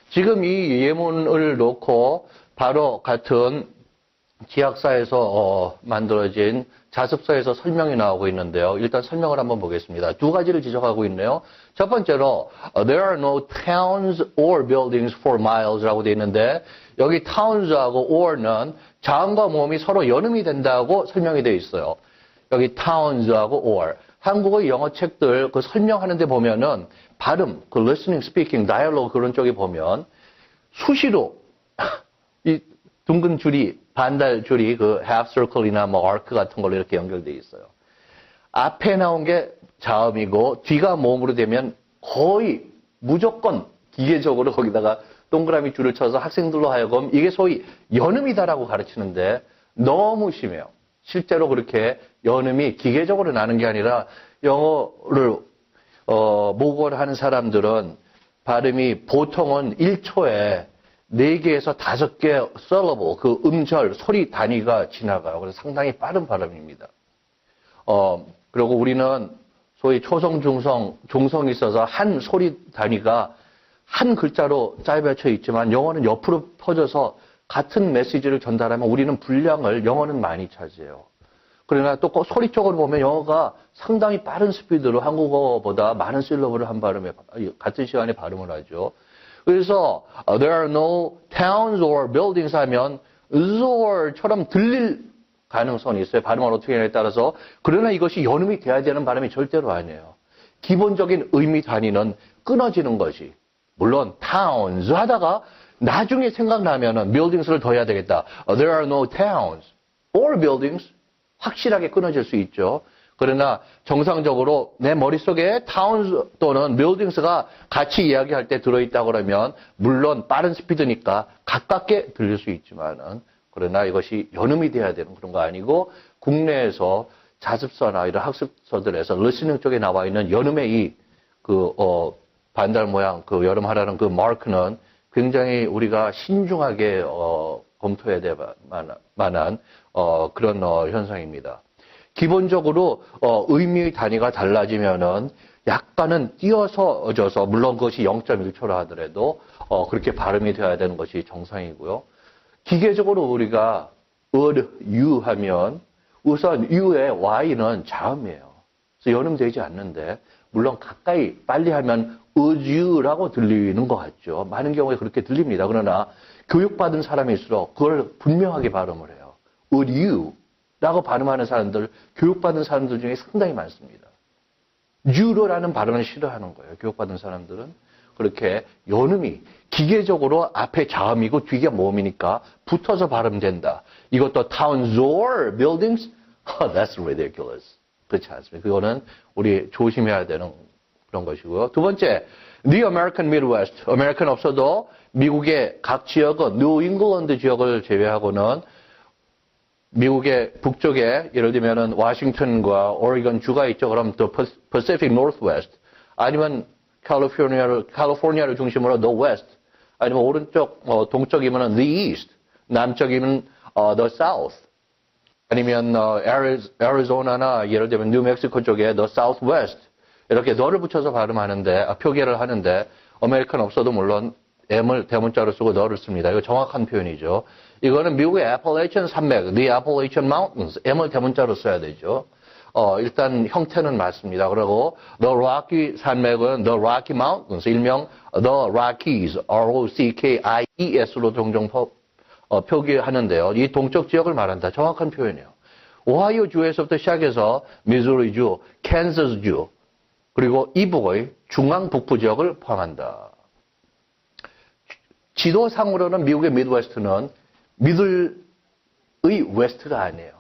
지금 이 예문을 놓고 바로 같은 지학사에서 만들어진 자습서에서 설명이 나오고 있는데요. 일단 설명을 한번 보겠습니다. 두 가지를 지적하고 있네요. 첫 번째로 there are no towns or buildings for miles라고 되어 있는데 여기 towns하고 or는 자음과 모음이 서로 연음이 된다고 설명이 되어 있어요. 여기 towns하고 or. 한국어 영어 책들 그 설명하는 데 보면은 발음, 그 listening, speaking, dialogue 그런 쪽에 보면 수시로 이 둥근 줄이 반달 줄이 그 half circle이나 뭐 arc 같은 걸로 이렇게 연결되어 있어요. 앞에 나온 게 자음이고 뒤가 모음으로 되면 거의 무조건 기계적으로 거기다가 동그라미 줄을 쳐서 학생들로 하여금 이게 소위 연음이다라고 가르치는데 너무 심해요. 실제로 그렇게 연음이 기계적으로 나는 게 아니라 영어를 모국어를 하는 사람들은 발음이 보통은 1초에 4개에서 5개 syllable, 그 음절, 소리 단위가 지나가요. 그래서 상당히 빠른 발음입니다. 그리고 우리는 소위 초성, 중성, 종성이 있어서 한 소리 단위가 한 글자로 짜여져 있지만 영어는 옆으로 퍼져서 같은 메시지를 전달하면 우리는 분량을 영어는 많이 차지해요. 그러나 또 소리 쪽으로 보면 영어가 상당히 빠른 스피드로 한국어보다 많은 실러블을 한 발음에 같은 시간에 발음을 하죠. 그래서 there are no towns or buildings 하면 or처럼 들릴 가능성이 있어요. 발음을 어떻게 하냐에 따라서. 그러나 이것이 연음이 돼야 되는 발음이 절대로 아니에요. 기본적인 의미 단위는 끊어지는 것이. 물론 towns 하다가 나중에 생각나면은 buildings를 더 해야 되겠다. There are no towns or buildings. 확실하게 끊어질 수 있죠. 그러나 정상적으로 내 머릿속에 towns 또는 buildings가 같이 이야기할 때 들어있다 그러면 물론 빠른 스피드니까 가깝게 들릴 수 있지만은 그러나 이것이 연음이 돼야 되는 그런 거 아니고 국내에서 자습서나 이런 학습서들에서 리스닝 쪽에 나와 있는 연음의 반달 모양 그 연음하라는 그 마크는 굉장히 우리가 신중하게 검토해야 될 만한 그런 현상입니다. 기본적으로 의미의 단위가 달라지면은 약간은 띄어서져서 물론 그것이 0.1초라 하더라도 그렇게 발음이 돼야 되는 것이 정상이고요. 기계적으로 우리가 would you 하면 우선 you의 y는 자음이에요. 그래서 연음되지 않는데 물론 가까이 빨리 하면 would you라고 들리는 것 같죠. 많은 경우에 그렇게 들립니다. 그러나 교육받은 사람일수록 그걸 분명하게 발음을 해요. would you 라고 발음하는 사람들, 교육받은 사람들 중에 상당히 많습니다. you로라는 발음을 싫어하는 거예요. 교육받은 사람들은. 그렇게 연음이 기계적으로 앞에 자음이고 뒤가 모음이니까 붙어서 발음된다. 이것도 towns or buildings? That's ridiculous. 그렇지 않습니다. 그거는 우리 조심해야 되는 그런 것이고요. 두 번째, The American Midwest. 아메리칸 없어도 미국의 각 지역은 뉴 잉글랜드 지역을 제외하고는 미국의 북쪽에 예를 들면은 워싱턴과 오레곤 주가 있죠. 그럼 the Pacific Northwest 아니면 캘리포니아를 중심으로 the West 아니면 오른쪽 동쪽이면은 the East 남쪽이면 the South 아니면 애리조나나 예를 들면 뉴멕시코 쪽에 the Southwest 이렇게 너를 붙여서 발음하는데 표기를 하는데 아메리칸 없어도 물론 M을 대문자로 쓰고 너를 씁니다. 이거 정확한 표현이죠. 이거는 미국의 Appalachian 산맥, the Appalachian Mountains, M을 대문자로 써야 되죠. 일단 형태는 맞습니다. 그리고 the Rocky 산맥은 the Rocky Mountains, 일명 the Rockies, R-O-C-K-I-E-S로 종종 표기하는데요. 이 동쪽 지역을 말한다. 정확한 표현이에요. 오하이오 주에서부터 시작해서 미주리주, 캔자스주, 그리고 이북의 중앙 북부 지역을 포함한다. 지도상으로는 미국의 미드웨스트는 미들의 웨스트가 아니에요.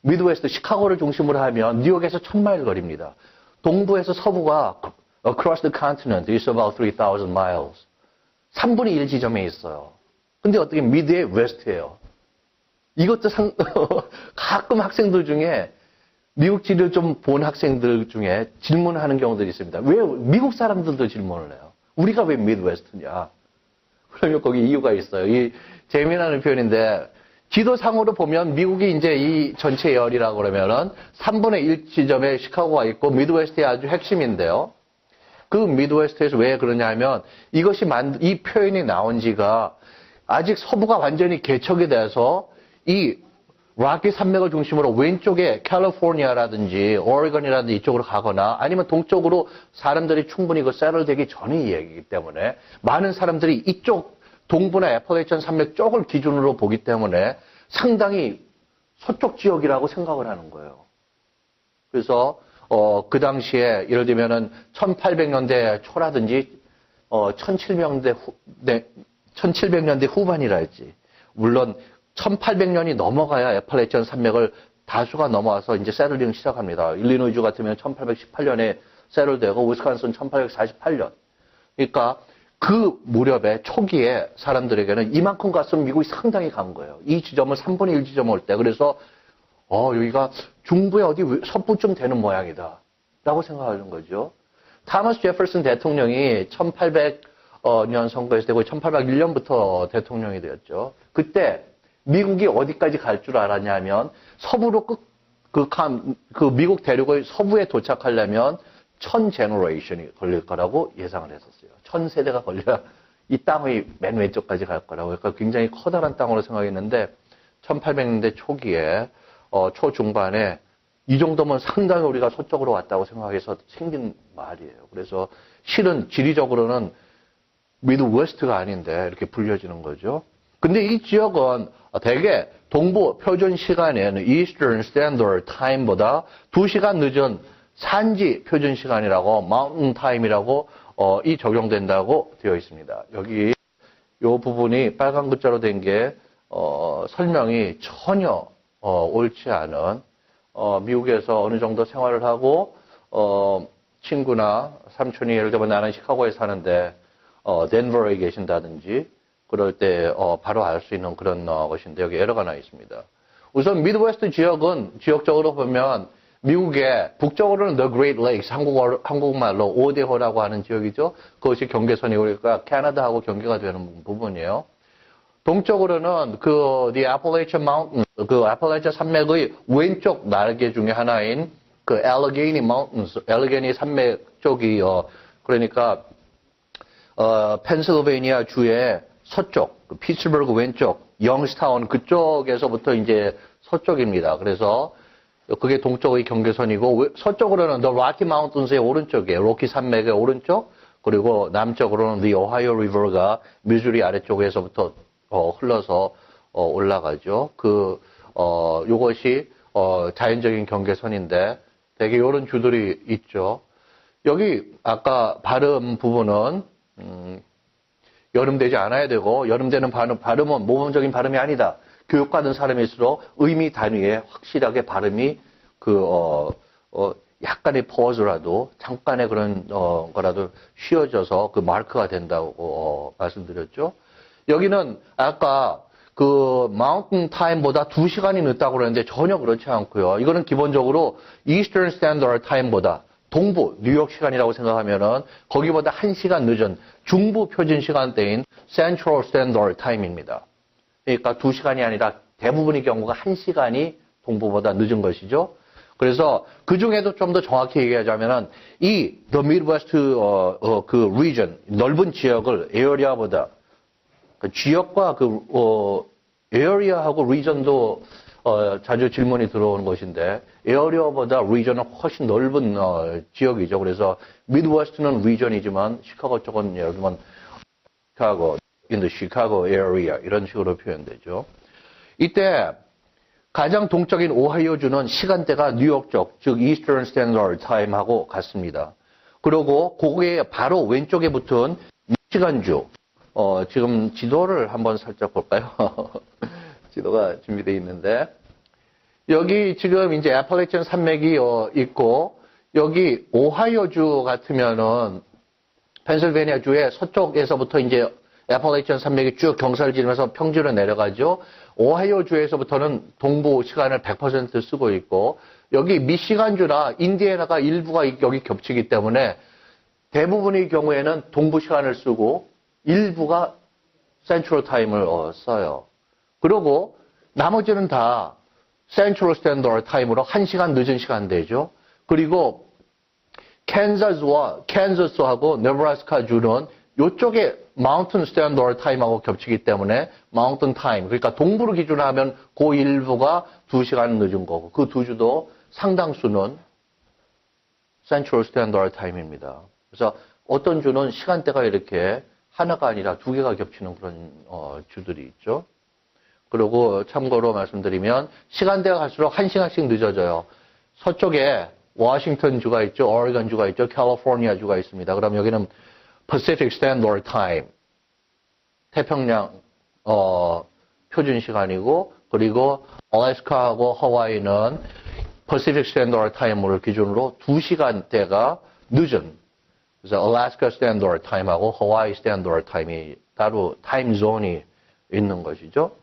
미드웨스트, 시카고를 중심으로 하면 뉴욕에서 1000마일 거리입니다. 동부에서 서부가 across the continent is about 3,000 miles. 3분의 1 지점에 있어요. 근데 어떻게 미드의 웨스트예요. 이것도 가끔 학생들 중에 미국 지를 좀 본 학생들 중에 질문하는 경우들이 있습니다. 왜 미국 사람들도 질문을 해요? 우리가 왜 미드웨스트냐? 그러면 거기 이유가 있어요. 이 재미나는 표현인데 지도상으로 보면 미국이 이제 이 전체 열이라고 그러면은 3분의 1 지점에 시카고가 있고 미드웨스트의 아주 핵심인데요. 그 미드웨스트에서 왜 그러냐면 이 표현이 나온 지가 아직 서부가 완전히 개척이 돼서 이 락키 산맥을 중심으로 왼쪽에 캘리포니아라든지 오레곤이라든지 이쪽으로 가거나 아니면 동쪽으로 사람들이 충분히 그 세틀되기 전의 이야기이기 때문에 많은 사람들이 이쪽 동부나 애퍼레이천 산맥 쪽을 기준으로 보기 때문에 상당히 서쪽 지역이라고 생각을 하는 거예요. 그래서 그 당시에 예를 들면은 1800년대 초라든지 1700년대 후반이라 했지. 물론 1800년이 넘어가야 애퍼레이천 산맥을 다수가 넘어와서 이제 세틀링 시작합니다. 일리노이주 같으면 1818년에 세틀되고 위스콘신 1848년. 그러니까 그 무렵에 초기에 사람들에게는 이만큼 갔으면 미국이 상당히 간 거예요. 이 지점을 3분의 1 지점 올 때. 그래서 여기가 중부의 어디 서부쯤 되는 모양이다 라고 생각하는 거죠. 타머스 제퍼슨 대통령이 1800년 선거에서 되고 1801년부터 대통령이 되었죠. 그때 미국이 어디까지 갈 줄 알았냐면 서부로 미국 대륙의 서부에 도착하려면 1000제너레이션이 걸릴 거라고 예상을 했었어요. 1000세대가 걸려야 이 땅의 맨 왼쪽까지 갈 거라고. 그러니까 굉장히 커다란 땅으로 생각했는데 1800년대 초기에 초중반에 이 정도면 상당히 우리가 서쪽으로 왔다고 생각해서 생긴 말이에요. 그래서 실은 지리적으로는 미드웨스트가 아닌데 이렇게 불려지는 거죠. 근데 이 지역은 대개 동부 표준 시간에는 Eastern Standard Time보다 2시간 늦은 산지 표준 시간이라고 Mountain Time이라고 이 적용된다고 되어 있습니다. 여기 이 부분이 빨간 글자로 된 게 설명이 전혀 옳지 않은 미국에서 어느 정도 생활을 하고 친구나 삼촌이 예를 들면 나는 시카고에 사는데 덴버에 계신다든지 그럴 때 바로 알 수 있는 그런 것인데 여기 에러가 나 있습니다. 우선 미드웨스트 지역은 지역적으로 보면 미국의 북쪽으로는 The Great Lakes, 한국말로 5대호라고 하는 지역이죠. 그것이 경계선이고 그러니까 캐나다하고 경계가 되는 부분이에요. 동쪽으로는 The Appalachian Mountains, 그 아팔라치아 산맥의 왼쪽 날개 중에 하나인 그 Allegheny Mountains, 엘레게니 산맥 쪽이 그러니까 펜실베이니아 주의 서쪽, 피츠버그 왼쪽, 영스타운 그쪽에서부터 이제 서쪽입니다. 그래서 그게 동쪽의 경계선이고 서쪽으로는 The Rocky Mountains의 오른쪽이에요. 로키 산맥의 오른쪽. 그리고 남쪽으로는 The Ohio River가 미주리 아래쪽에서부터 흘러서 올라가죠. 요것이 자연적인 경계선인데 되게 이런 주들이 있죠. 여기 아까 발음 부분은 여름 되지 않아야 되고 여름 되는 발음은 모범적인 발음이 아니다. 교육받은 사람일수록 의미 단위에 확실하게 발음이 약간의 퍼즈라도 잠깐의 그런 거라도 쉬어져서 그 마크가 된다고 말씀드렸죠. 여기는 아까 그 마운틴 타임보다 2시간이 늦다고 그러는데 전혀 그렇지 않고요. 이거는 기본적으로 Eastern Standard Time보다 동부 뉴욕 시간이라고 생각하면은 거기보다 1시간 늦은 중부 표준 시간대인 Central Standard Time입니다. 그러니까 2시간이 아니라 대부분의 경우가 1시간이 동부보다 늦은 것이죠. 그래서 그 중에도 좀 더 정확히 얘기하자면은 The Midwest 그 region 넓은 지역을 area보다 그 지역과 area하고 region도 자주 질문이 들어오는 것인데 area보다 region은 훨씬 넓은 지역이죠. 그래서 Midwest는 region이지만 시카고 쪽은 예를 들면 시카고 in the Chicago area 이런 식으로 표현되죠. 이때 가장 동쪽인 오하이오주는 시간대가 뉴욕 쪽, 즉 Eastern Standard Time하고 같습니다. 그리고 거기에 바로 왼쪽에 붙은 미시간주, 지금 지도를 한번 살짝 볼까요? 지도가 준비되어 있는데 여기 지금 이제 애펄레이션 산맥이 있고 여기 오하이오주 같으면은 펜실베니아 주의 서쪽에서부터 이제 애펄레이션 산맥이 쭉 경사를 지르면서 평지로 내려가죠. 오하이오 주에서부터는 동부 시간을 100% 쓰고 있고 여기 미시간주나 인디애나가 일부가 여기 겹치기 때문에 대부분의 경우에는 동부 시간을 쓰고 일부가 센트럴 타임을 써요. 그리고 나머지는 다 센트럴 스탠더드 타임으로 1시간 늦은 시간대죠. 그리고 캔자스하고 네브라스카 주는 이쪽에 마운틴 스탠더드 타임하고 겹치기 때문에 마운틴 타임, 그러니까 동부를 기준으로 하면 그 일부가 2시간 늦은 거고 그 두 주도 상당수는 센트럴 스탠더드 타임입니다. 그래서 어떤 주는 시간대가 이렇게 하나가 아니라 두 개가 겹치는 그런 주들이 있죠. 그리고 참고로 말씀드리면 시간대가 갈수록 1시간씩 늦어져요. 서쪽에 워싱턴 주가 있죠. 오레곤 주가 있죠. 캘리포니아 주가 있습니다. 그럼 여기는 Pacific Standard Time, 태평양 표준 시간이고, 그리고 알래스카하고 하와이는 Pacific Standard Time을 기준으로 2시간대가 늦은, 그래서 Alaska Standard Time하고 Hawaii Standard Time이 따로 타임 존이 있는 것이죠.